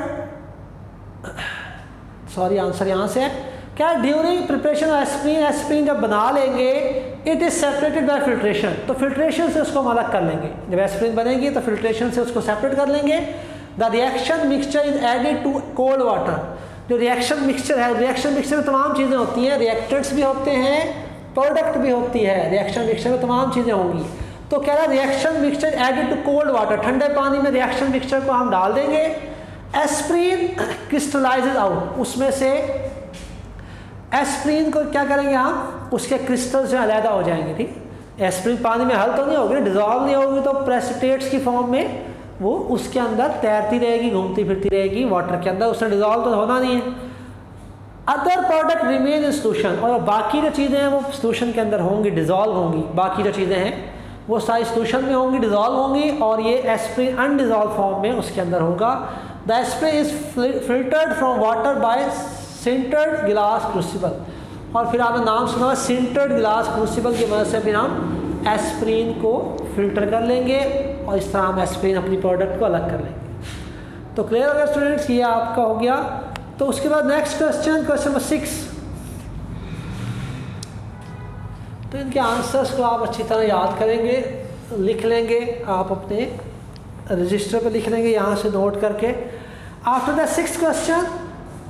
sorry answer यहाँ से है क्या? During preparation of aspirin, aspirin जब बना लेंगे it is separated by filtration, तो फिल्ट्रेशन से उसको हम अलग कर लेंगे। जब एस्प्रीन बनेगी तो फिल्ट्रेशन से उसको सेपरेट कर लेंगे। The reaction mixture is added to cold water, जो रिएक्शन मिक्सचर है, रिएक्शन मिक्सचर में तमाम चीज़ें होती हैं, रिएक्टेंट्स भी होते हैं, प्रोडक्ट भी होती है, रिएक्शन मिक्सचर में तमाम चीज़ें होंगी। तो कह रहा है reaction mixture added to cold water, ठंडे पानी में रिएक्शन मिक्सचर को हम डाल देंगे, एस्प्रीन क्रिस्टलाइजेज आउट, उसमें से एस्प्रीन को क्या करेंगे हम? उसके क्रिस्टल से अलहदा हो जाएंगे। ठीक, एस्प्रीन पानी में हल तो नहीं होगी, डिजॉल्व नहीं होगी, तो प्रेसिपिटेट्स की फॉर्म में वो उसके अंदर तैरती रहेगी, घूमती फिरती रहेगी वाटर के अंदर, उससे डिजॉल्व तो होना नहीं है। Other product remain in solution, और बाकी जो चीज़ें हैं वो सोल्यूशन के अंदर होंगी, डिजॉल्व होंगी, बाकी जो चीज़ें हैं वो सारी सोल्यूशन में होंगी, डिजॉल्व होंगी, और ये एस्प्रीन अनडिजॉल्व फॉर्म में उसके अंदर होगा। The aspirin is filtered from water bye sintered गिलास क्रूसिबल, और फिर आपने नाम सुना है सिंटर्ड गिलास क्रूसिबल की मदद से फिर हम एस्प्रीन को फिल्टर कर लेंगे और इस तरह हम एस्प्रीन अपनी प्रोडक्ट को अलग कर लेंगे। तो क्लियर हो गया स्टूडेंट्स, ये आपका हो गया। तो उसके बाद नेक्स्ट क्वेश्चन, क्वेश्चन नंबर 6। तो इनके आंसर्स को आप अच्छी तरह याद करेंगे, लिख लेंगे, आप अपने रजिस्टर पे लिख लेंगे यहाँ से नोट करके। आफ्टर द 6th क्वेश्चन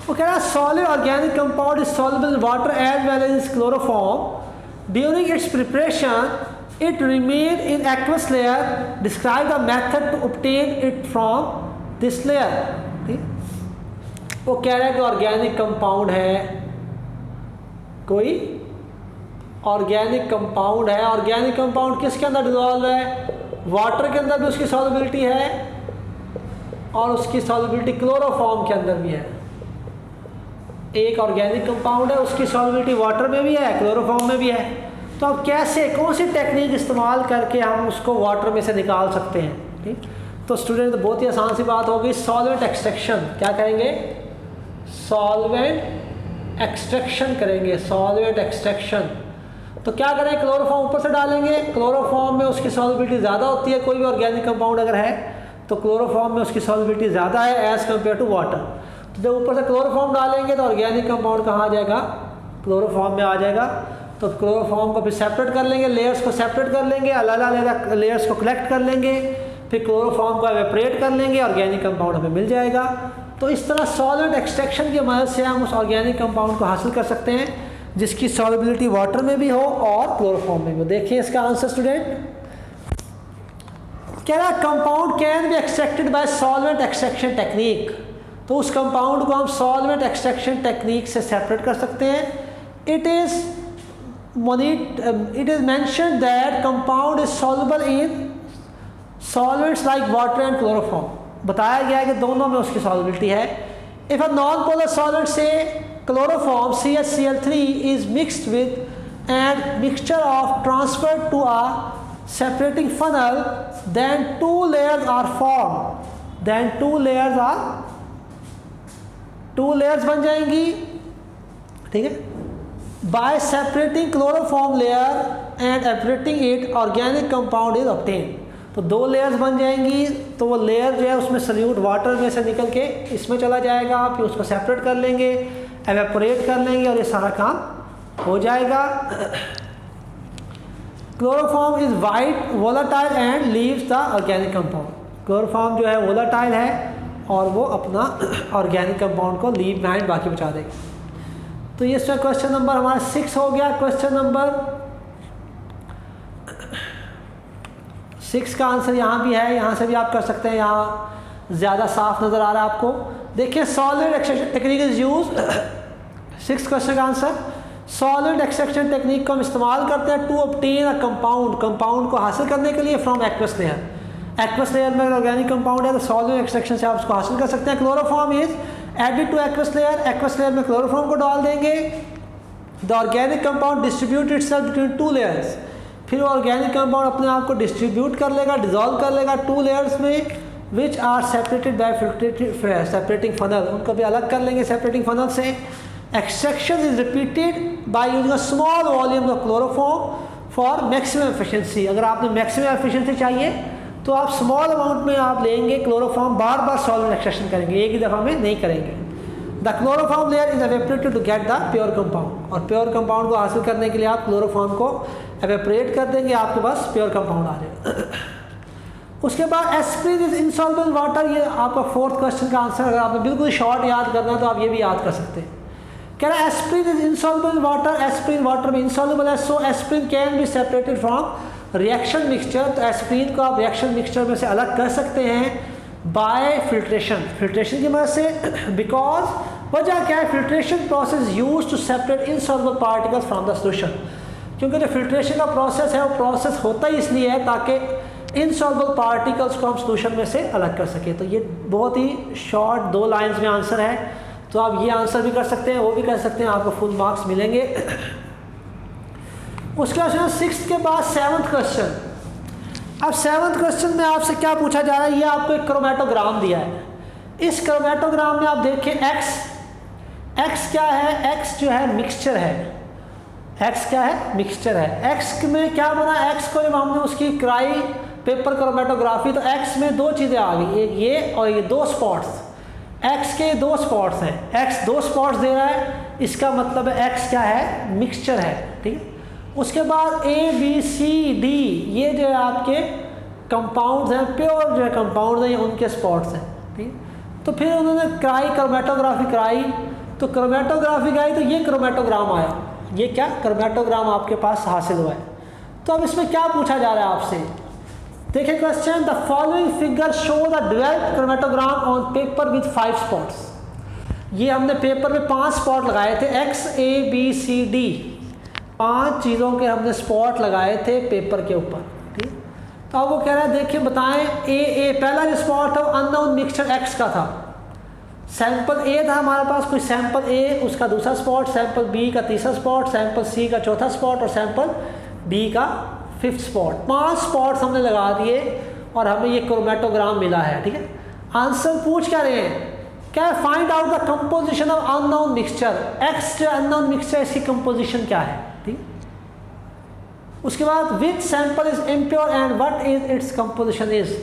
वो कह रहा है solid organic compound is soluble in water as well as chloroform during its preparation it remain in aqueous layer, describe the method to obtain it from this layer। ठीक, वो कह रहा है कि ऑर्गेनिक कंपाउंड है, कोई ऑर्गेनिक कंपाउंड है, organic compound किसके अंदर डिजॉल्व है? वाटर के अंदर भी उसकी सॉल्युबिलिटी है और उसकी सॉल्युबिलिटी क्लोरोफॉर्म के अंदर भी है। एक ऑर्गेनिक कंपाउंड है, उसकी सॉल्युबिलिटी वाटर में भी है, क्लोरोफॉर्म में भी है। तो अब कैसे, कौन सी टेक्निक इस्तेमाल करके हम उसको वाटर में से निकाल सकते हैं? ठीक, तो स्टूडेंट तो बहुत ही आसान सी बात होगी, सॉल्वेंट एक्सट्रैक्शन। क्या करेंगे? सॉल्वेंट एक्सट्रैक्शन करेंगे, सॉल्वेंट एक्सट्रैक्शन। तो क्या करें? क्लोरोफॉर्म ऊपर से डालेंगे, क्लोरोफॉर्म में उसकी सॉल्युबिलिटी ज़्यादा होती है, कोई भी ऑर्गेनिक कंपाउंड अगर है तो क्लोरोफॉर्म में उसकी सॉल्युबिलिटी ज़्यादा है एज़ कम्पेयर टू वाटर। तो जब ऊपर से क्लोरोफॉर्म डालेंगे तो ऑर्गेनिक कंपाउंड कहाँ आ जाएगा? क्लोरोफॉर्म में आ जाएगा। तो क्लोरोफॉर्म को फिर सेपरेट कर लेंगे, लेयर्स को सेपरेट कर लेंगे, अलग अलग लेयर्स को कलेक्ट कर लेंगे, फिर क्लोरोफॉर्म को एवेपोरेट कर लेंगे, ऑर्गेनिक कंपाउंड हमें मिल जाएगा। तो इस तरह सॉल्वेंट एक्सट्रैक्शन की मदद से हम उस ऑर्गेनिक कंपाउंड को हासिल कर सकते हैं जिसकी सॉल्युबिलिटी वाटर में भी हो और क्लोरोफॉर्म में भी हो। देखिए इसका आंसर स्टूडेंट, कह रहा है compound can be extracted bye solvent extraction technique. तो उस कंपाउंड को हम सॉल्वेंट एक्सट्रैक्शन टेक्निक से सेपरेट कर सकते हैं। It is mentioned that compound is soluble in solvents like water and chloroform। बताया गया है कि दोनों में उसकी solubility है। If a non-polar solvent say chloroform CHCl3 is mixed with and mixture of transferred to a separating funnel, then two layers are formed। Then two layers बन जाएंगी, ठीक है। By separating chloroform layer and evaporating it organic compound is obtain. तो 2 layers बन जाएंगी, तो वो layer जो है उसमें सल्यूट वाटर में से निकल के इसमें चला जाएगा, फिर उसको सेपरेट कर लेंगे, एवेपोरेट कर लेंगे और ये सारा काम हो जाएगा। Chloroform is white volatile and leaves the organic compound. Chloroform जो है वोलाटाइल है और वो अपना ऑर्गेनिक कंपाउंड को लीव बिहाइंड बाकी बचा देगा। तो ये इसमें क्वेश्चन नंबर हमारा 6 हो गया। क्वेश्चन नंबर 6 का आंसर यहाँ भी है, यहाँ से भी आप कर सकते हैं, यहाँ ज़्यादा साफ नज़र आ रहा है आपको। देखिए solid extraction technique is use. 6 question का आंसर सॉलिड एक्सट्रैक्शन टेक्निक को हम इस्तेमाल करते हैं to obtain a compound, compound को हासिल करने के लिए from aqueous layer. Aqueous layer में अगर ऑर्गेनिक कंपाउंड है तो सॉलिड एक्सट्रैक्शन से आप उसको हासिल कर सकते हैं। Chloroform is added to aqueous layer, aqueous layer में क्लोरोफॉर्म को डाल देंगे। The organic compound distribute itself between 2 layers, फिर ऑर्गेनिक कंपाउंड अपने आप को डिस्ट्रीब्यूट कर लेगा, डिजोल्व कर लेगा 2 लेयर्स में, which are separated by separating funnel, उनको भी अलग कर लेंगे सेपरेटिंग फनल से। Extraction is repeated by using a small volume of chloroform for maximum efficiency. अगर आपने मैक्सिमम एफिशिएंसी चाहिए तो आप स्मॉल अमाउंट में आप लेंगे क्लोरोफॉर्म, बार बार सॉलिड एक्सट्रैक्शन करेंगे, एक ही दफ़ा में नहीं करेंगे। The chloroform layer is evaporated to get the pure compound, और प्योर कंपाउंड को हासिल करने के लिए आप क्लोरोफॉर्म को एवेपोरेट कर देंगे, आपके पास प्योर कंपाउंड आ जाएगा। उसके बाद एस्प्रिन इज इनसॉल्युबल वाटर, ये आपका 4th क्वेश्चन का आंसर। अगर आपने बिल्कुल शॉर्ट याद करना है तो आप ये भी याद कर सकते हैं। कह रहा है aspirin is insoluble water, aspirin water में इनसॉल्युबल है, so aspirin can be separated from reaction mixture. तो एस्प्रिन को आप रिएक्शन मिक्सचर में से अलग कर सकते हैं बाय फिल्ट्रेशन, फिल्ट्रेशन की मदद से। बिकॉज वजह क्या है, filtration process use to separate insoluble particles from the solution, क्योंकि जो फिल्ट्रेशन का प्रोसेस है वो प्रोसेस होता ही इसलिए है ताकि इनसॉल्युबल पार्टिकल्स को हम सॉल्यूशन में से अलग कर सके। तो ये बहुत ही शॉर्ट 2 लाइन्स में आंसर है, तो आप ये आंसर भी कर सकते हैं, वो भी कर सकते हैं, आपको फुल मार्क्स मिलेंगे। उसके बाद 6th के बाद 7th क्वेश्चन। अब 7th क्वेश्चन में आपसे क्या पूछा जा रहा है, ये आपको एक क्रोमेटोग्राम दिया है। इस क्रोमेटोग्राम में आप देखिए एक्स क्या है, एक्स जो है मिक्सचर है, एक्स क्या है मिक्सचर है। एक्स में क्या बना, एक्स को जब हमने उसकी क्राई पेपर क्रोमेटोग्राफी, तो एक्स में 2 चीज़ें आ गई, एक ये और ये 2 स्पॉट्स। एक्स के 2 स्पॉट्स हैं, एक्स 2 स्पॉट्स दे रहा है, इसका मतलब है एक्स क्या है मिक्सचर है, ठीक है। उसके बाद ए बी सी डी, ये जो है आपके कंपाउंड्स हैं, प्योर जो है कंपाउंड हैं, उनके स्पॉट्स हैं, ठीक है। तो फिर उन्होंने क्राई क्रोमेटोग्राफी कराई, तो क्रोमेटोग्राफी कराई तो ये क्रोमेटोग्राम आया, ये क्या क्रोमेटोग्राम आपके पास हासिल हुआ है। तो अब इसमें क्या पूछा जा रहा है आपसे, देखिए question, the following figure show the developed chromatogram on paper with 5 spots. ये हमने पेपर में 5 स्पॉट लगाए थे, X A B C D, 5 चीज़ों के हमने स्पॉट लगाए थे पेपर के ऊपर, ठीक। तो अब वो कह रहा है देखिए बताएं, ए पहला जो स्पॉट है वो अननोन मिक्सचर एक्स का था, सैंपल ए था हमारे पास, कोई सैंपल ए उसका दूसरा स्पॉट, सैंपल बी का तीसरा स्पॉट, सैंपल सी का चौथा स्पॉट और सैंपल डी का 5th स्पॉट। 5 स्पॉट्स हमने लगा दिए और हमें ये क्रोमेटोग्राम मिला है, ठीक है। आंसर पूछ क्या रहे हैं, क्या find out the composition of unknown mixture. X जो अननोन मिक्सचर, इसकी कंपोजिशन क्या है, ठीक। उसके बाद which sample is impure and what is its composition is,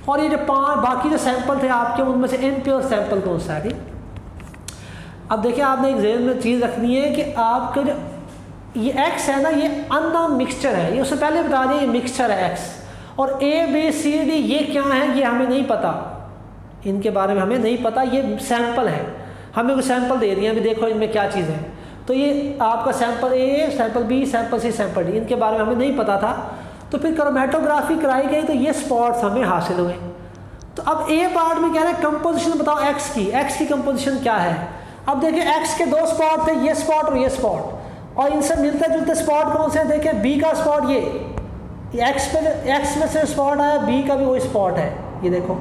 और ये जो 5 बाकी जो सैंपल थे आपके, उनमें से इम्प्योर सैंपल कौन सा है, ठीक। अब देखिए आपने एक ज़हन में चीज़ रखनी है कि आपका जो ये एक्स है ना, ये अननोन मिक्सचर है, ये उससे पहले बता दें ये मिक्सचर है एक्स, और ए बी सी डी ये क्या है, ये हमें नहीं पता, इनके बारे में हमें नहीं पता, ये सैंपल है, हमें कोई सैंपल दे दिए अभी देखो इनमें क्या चीज़ है, तो ये आपका सैंपल ए, sample B, sample C, sample D, इनके बारे में हमें नहीं पता था। तो फिर क्रोमेटोग्राफी कराई गई तो ये स्पॉट्स हमें हासिल हुए। तो अब ए पार्ट में कह रहे हैं कंपोजिशन बताओ एक्स की कंपोजिशन क्या है। अब देखिए एक्स के 2 स्पॉट थे, ये स्पॉट और ये स्पॉट, और इनसे मिलते जुलते स्पॉट कौन से हैं, देखिए बी का स्पॉट, ये एक्स में से स्पॉट आया, बी का भी वही स्पॉट है, ये देखो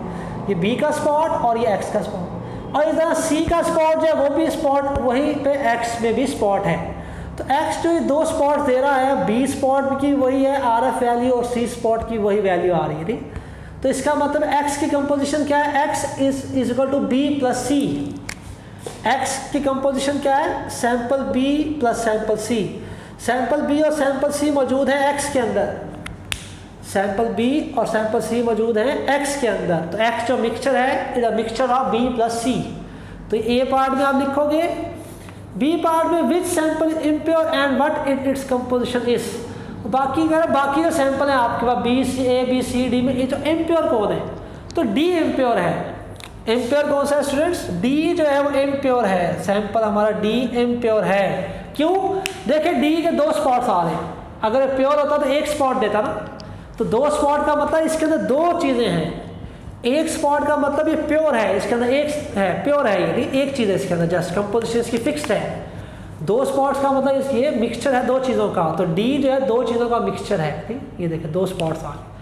ये बी का स्पॉट और ये एक्स का स्पॉट, और इधर सी का स्पॉट जो है वो भी स्पॉट वहीं पे एक्स में भी स्पॉट है। तो एक्स जो 2 स्पॉट दे रहा है, बी स्पॉट की वही है RF वैल्यू और सी स्पॉट की वही वैल्यू आ रही है, ठीक। तो इसका मतलब एक्स की कंपोजिशन क्या है, X is equal to B plus C. X की कंपोजिशन क्या है, sample B plus sample C. Sample B और सैंपल सी मौजूद है एक्स के अंदर, सैंपल बी और सैंपल सी मौजूद है एक्स के अंदर। तो एक्स जो मिक्सचर है is a mixture of B plus C. तो ए पार्ट में आप लिखोगे, बी पार्ट में which sample impure and what its composition is. बाकी जो सैंपल है आपके पास B C A B C D में, ये जो इम्प्योर कौन है, तो डी इम्प्योर है। इम्प्योर कौन सा है स्टूडेंट्स, डी जो है वो इम्प्योर है, सैंपल हमारा डी इम्प्योर है। क्यों, देखिए डी के 2 स्पॉट्स आ रहे हैं, अगर प्योर होता तो 1 स्पॉट देता ना, तो 2 स्पॉट का मतलब इसके अंदर 2 चीज़ें हैं। 1 स्पॉट का मतलब ये प्योर है, इसके अंदर 1 है, प्योर है, ये एक चीज़ है इसके अंदर, जस्ट कंपोजिशन इसकी फिक्स्ड है। 2 स्पॉट्स का मतलब ये मिक्सचर है 2 चीज़ों का, तो डी जो है 2 चीज़ों का मिक्सचर है, ठीक, ये देखिए 2 स्पॉट्स आ रहे,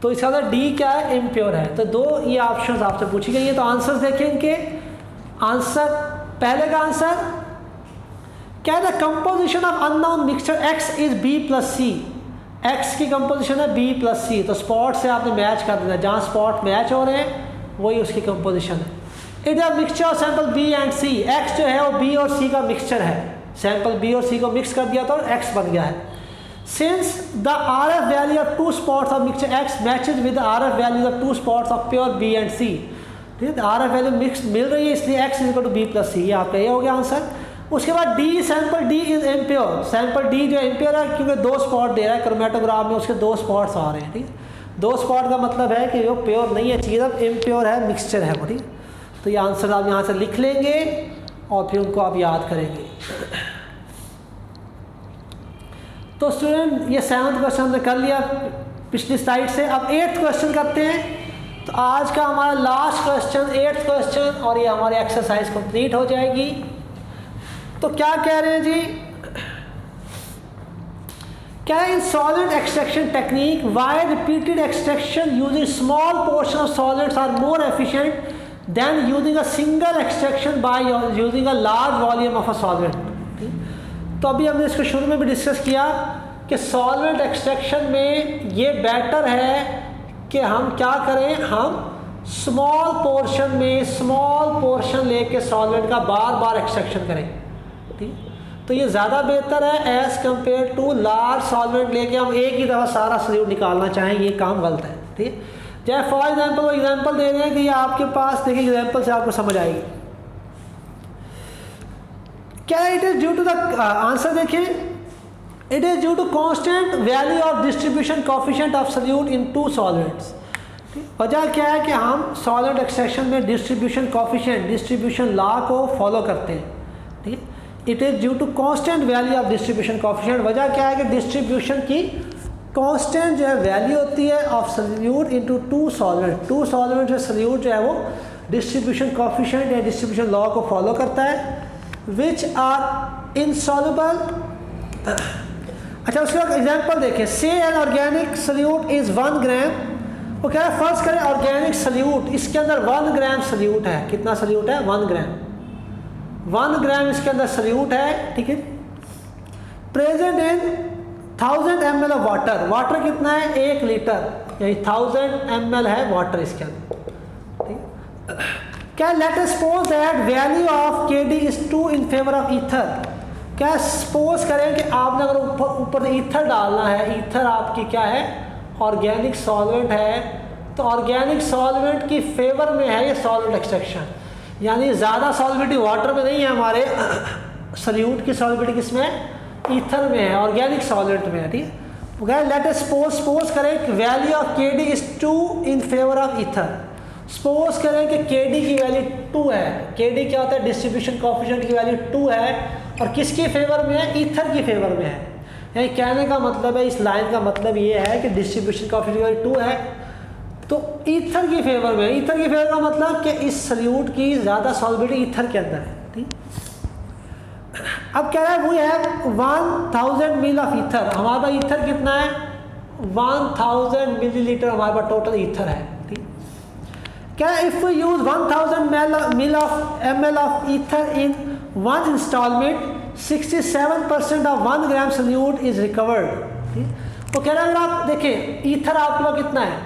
तो इसका अंदर डी क्या है, इम्प्योर है। तो 2 ये ऑप्शंस आपसे पूछी गई है। तो आंसर्स देखिए इनके, आंसर पहले का आंसर क्या है, the composition of unknown mixture X is B plus C. X की कंपोजिशन है बी प्लस सी, तो स्पॉट से आपने मैच कर देना, जहाँ स्पॉट मैच हो रहे हैं वही उसकी कंपोजिशन है। It is mixture of sample B and C. X जो है वो बी और सी का मिक्सचर है, सैंपल बी और सी को मिक्स कर दिया तो एक्स बन गया है। Since the R F value of 2 spots of mixture X matches with R F values of 2 spots of pure B and C. ठीक है, आर एफ वैल्यू मिक्स मिल रही है, इसलिए X is equal to B plus C, ये आपका ये हो गया आंसर। उसके बाद D, sample D is impure. Sample D जो इम्प्योर है क्योंकि 2 स्पॉट दे रहा है क्रोमेटोग्राफ में, उसके 2 स्पॉट्स आ रहे हैं, ठीक है। 2 स्पॉट का मतलब है कि वो प्योर नहीं है चीज़, अब इम्प्योर है, मिक्सचर है वो, ठीक। तो ये आंसर आप यहाँ से लिख लेंगे और फिर उनको आप याद करेंगे। तो स्टूडेंट ये 7th क्वेश्चन हमने कर लिया पिछली स्लाइड से। अब 8th क्वेश्चन करते हैं। तो आज का हमारा लास्ट क्वेश्चन 8th क्वेश्चन, और ये हमारी एक्सरसाइज कंप्लीट हो जाएगी। तो क्या कह रहे हैं जी, क्या in solid extraction technique why repeated extraction using small portion of solids are more efficient than using a single extraction by using a large volume of a solid. तो अभी हमने इसको शुरू में भी डिस्कस किया कि सॉलिड एक्सट्रैक्शन में ये बेटर है कि हम क्या करें, हम स्मॉल पोर्शन में स्मॉल पोर्शन लेके सॉलिड का बार बार एक्सट्रैक्शन करें, ठीक। तो ये ज़्यादा बेहतर है as compare to large solvent लेके हम एक ही दफ़ा सारा सॉल्यूट निकालना चाहें, ये काम गलत है, ठीक। जैसे फॉर एग्जांपल वो एग्जांपल दे रहे हैं कि ये आपके पास, देखिए एग्जांपल से आपको समझ आएगी क्या। It is due to the answer देखिए, it is due to constant value of distribution coefficient of solute in 2 solvents. वजह क्या है कि हम सॉलिड एक्सट्रैक्शन में डिस्ट्रीब्यूशन कोफिशिएंट, डिस्ट्रीब्यूशन लॉ को फॉलो करते हैं, ठीक। It is due to constant value of distribution coefficient. वजह क्या है कि डिस्ट्रीब्यूशन की कांस्टेंट जो है वैल्यू होती है of solute into 2 solvent. 2 solvent जो सॉल्यूट जो है वो डिस्ट्रीब्यूशन कोफिशिएंट या डिस्ट्रीब्यूशन लॉ को फॉलो करता है, विच आर इनसॉल्युबल। अच्छा, उसके बाद एग्जांपल देखें, से एन ऑर्गेनिक सॉल्यूट इज़ 1 ग्राम। वो कह रहा है फर्स्ट करें ऑर्गेनिक सॉल्यूट, इसके अंदर 1 ग्राम सॉल्यूट है। कितना सॉल्यूट है, 1 ग्राम। 1 ग्राम इसके अंदर सॉल्यूट है, ठीक है। Present in 1000 ml of water. Water कितना है, 1 लीटर, यानी 1000 ml है वाटर इसके अंदर, ठीक। क्या let us suppose that value of Kd is 2 in favour of ether. क्या सपोज करें कि आपने अगर ऊपर ईथर डालना है, ईथर आपकी क्या है, ऑर्गेनिक सॉल्वेंट है, तो ऑर्गेनिक सॉल्वेंट की फेवर में है ये सॉलिड एक्सट्रैक्शन, यानी ज़्यादा सॉल्विटी वाटर में नहीं है, हमारे सॉल्यूट की सॉल्विटी किसमें, ईथर में है, ऑर्गेनिक सॉल्वेंट में है, ठीक है। लेट अस सपोज करें कि value of Kd is 2 in favour of ether. Suppose करें कि Kd की वैल्यू 2 है। Kd क्या होता है, डिस्ट्रीब्यूशन कोफिशिएंट की वैल्यू 2 है, और किसके फेवर में है, ईथर की फेवर में है। यानी कहने का मतलब है, इस लाइन का मतलब ये है कि डिस्ट्रीब्यूशन कोफिशिएंट की वैल्यू 2 है तो ईथर की फेवर में। ईथर की फेवर का मतलब कि इस सॉल्यूट की ज़्यादा सॉल्विटी ईथर के अंदर है, ठीक। अब कह रहा है we have 1000 mil of ether. हमारे पास ईथर कितना है, 1000 मिलीलीटर हमारे पास टोटल ईथर है, ठीक। क्या if we use 1000 ml of ether in 1 instalment 67% of 1 gram solute is recovered, ठीक। तो कह रहा है अगर आप देखें ईथर आपके पास कितना है,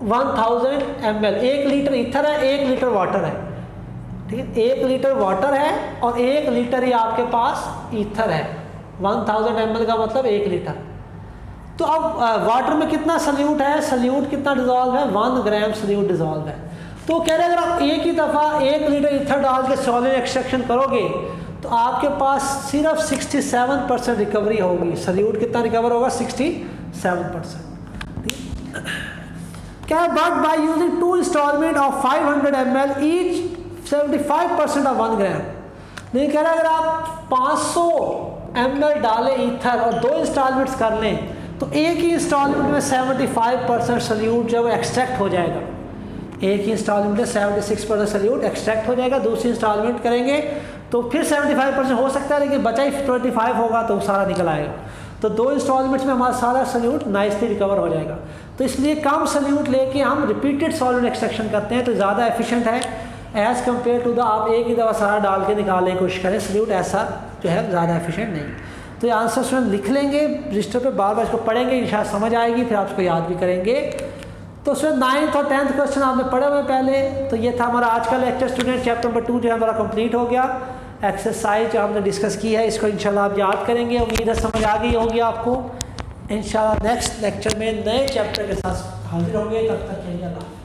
1000 ml, 1 लीटर ईथर है, 1 लीटर वाटर है, ठीक है। 1 लीटर वाटर है और 1 लीटर ही आपके पास ईथर है, 1000 ml का मतलब 1 लीटर। तो अब वाटर में कितना सल्यूट है, सल्यूट कितना डिजॉल्व है, 1 ग्राम सल्यूट डिजॉल्व है। तो कह रहे हैं अगर आप एक ही दफ़ा 1 लीटर ईथर डाल के सॉलिड एक्सट्रैक्शन करोगे तो आपके पास सिर्फ 67% रिकवरी होगी। सल्यूट कितना रिकवर होगा, 67%। क्या but by using 2 instalment of 500 ml each 75% of 1 gram. नहीं कह रहा अगर आप 500 ml डालें ईथर और 2 इंस्टॉलमेंट्स कर लें तो एक ही इंस्टॉलमेंट में 75% सल्यूट जब एक्सट्रैक्ट हो जाएगा, एक ही इंस्टॉलमेंट में 76% सल्यूट एक्सट्रैक्ट हो जाएगा। दूसरी इंस्टॉलमेंट करेंगे तो फिर 75% हो सकता है, लेकिन बचा ही 25 होगा तो सारा निकल आएगा। तो 2 इंस्टॉलमेंट्स में हमारा सारा सल्यूट नाइसली रिकवर हो जाएगा। तो इसलिए कम सल्यूट लेके हम रिपीटेड सॉलिड एक्सट्रैक्शन करते हैं तो ज़्यादा एफिशिएंट है एज़ कम्पेयर टू द आप एक ही दफ़ा सारा डाल के निकालने की कोशिश करें। सल्यूट ऐसा जो है ज़्यादा एफिशिएंट नहीं। तो ये आंसर स्टूडेंट लिख लेंगे रजिस्टर पे, बार बार इसको पढ़ेंगे, इंशाल्लाह समझ आएगी, फिर आप इसको याद भी करेंगे। तो स्टूडेंट 9th और 10th क्वेश्चन आपने पढ़े हुए पहले। तो ये था हमारा आज का लेक्चर स्टूडेंट। चैप्टर नंबर 2 जो है हमारा कंप्लीट हो गया। एक्सरसाइज जो हमने डिस्कस की है इसको इंशाल्लाह आप याद करेंगे। उम्मीद है समझ आ गई होगी आपको। इंशाल्लाह नेक्स्ट लेक्चर में नए चैप्टर के साथ हाजिर होंगे। तब तक के लिए अल्लाह।